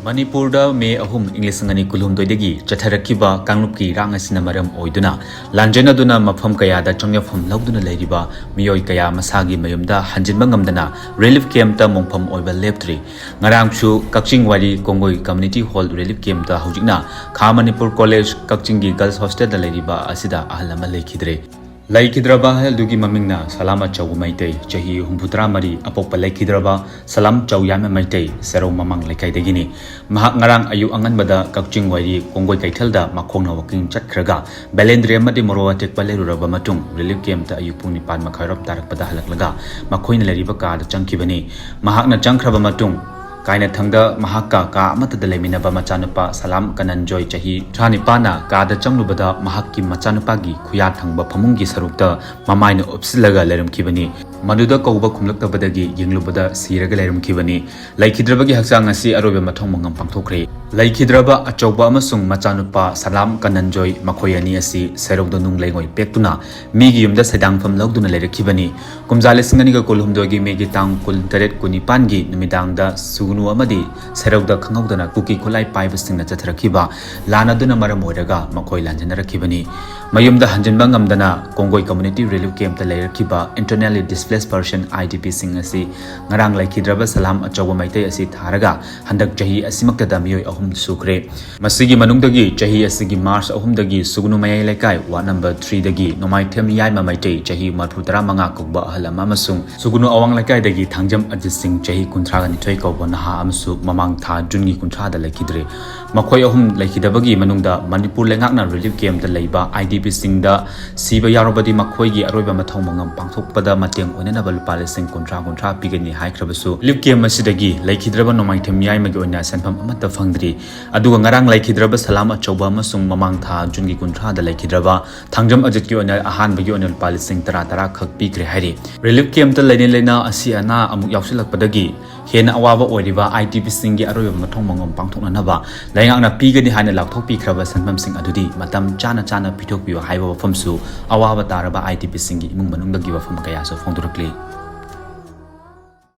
Manipur May Ahum English Ngani Kulum Dagi, Chatharakhiba, kanglupki, erang asina maram oiduna, lanjanaduna mapham kayada changjapham louduna Leiriba, meeoi kaya mashagi Mayumda Hanjinba relief camp ta Mangpham Oiba Leptri, Ngarangsu Kakching Wairi Kong-goi Community Hall relief camp ta Hujikna, Kha Mamipur College Kakching Girls Hostel da Leiriba asida ahalama Leikhidraba Maming Salam Achouba Meitei, Chahi Humputra Mari, Apopa Leikhidraba Salam Chouyaima Meitei, Serou Mamang Leikaidagini, Mahak Ngarang Ayuk Anganbada Kakching Wairi Kong-goi Keithel da Makhongna walking chatharakhiba, Amadi Amadi Morok Leiriba matung, relief camp ta Ayuk pung nipan makharap tarakpada halaklaga, Makoina Leiriba ka da changkibani, Mahak na changkraba matung, Kaina thangda mahaka ka amata da leminaba machanupa salam kananjoi chahi thanipana ka da changlubada mahakki machanupagi khuya thangba phamungi sarukta mamaina upsilaga leramkhibani maduda kauba khumlaktabadagi yenglubada siraga leramkhibani Leikhidrabagi haksang asi arobe mathong mangam pangthokre Leikhidraba Achouba amasung machanupa salam kananjoi makhoyani asi serogda nungleingoi pektuna migi yumda sedangpham louduna leirakhibani kumjale singaniga kolhumdogi megi tang kul taret kunipangi numidangda Amadi Serauda Kangaudana Kuki Kulai Pibesting Chatharakhiba, lanjanaduna maram oiraga Makoi lanjanaduna Mayumda Hanjinba ngamdana Kong-goi Community Relief Camp ta Leiriba, Internally Displaced Person IDP sing asi, Ngarang Leikhidraba Salam Achouba Meitei asi tharaga, Handak Jahi asimaktada meeoi ahum sukre. Masigi manungdagi Jahi asigi Mars ahumdagi Sugunu Mayai Laikai, Ward number 3 dagi, Nomaitham Yaima Meitei, Jahi Marputara Manga Kogba Ahalama Masung, Sugunu Awang Laikai dagi Thangjam Ajising Jahi Kuntraga Nitoi Kogba Naha Amsu Mamang Tha Jungi Kuntrada Leikidre. Makhoi ahum Leikhidabagi manungda Manipur lengakna relief camp da leiba IDP singda siba yarobadi makhoigi aroiba mathong mangam pangthokpada mateng oinanaba lupa lesing kontra pigani haikrabasu relief camp asidagi Leikhidraba nomaitham yaimagi oina sanpham amata phangdri aduga ngarang Leikhidraba Salam Achouba amasung Mamang Tha Jungi Kuntra da Leikhidraba thangjam ajitki oina ahanbagi oina lupa lesing tara khak pikre hairi relief camp da lena asi ana amuk yausilakpadagi hena awaba oiriba IDP singi aroiba mathong mangam pangthoknanaba Laingakna pigani haina lakthokpi khraba sanpham sing adudi matam chana pithokpiwa haiba wafamsu awaba taraba IDP singi imung manungdagi wafam kaya so phongdorakli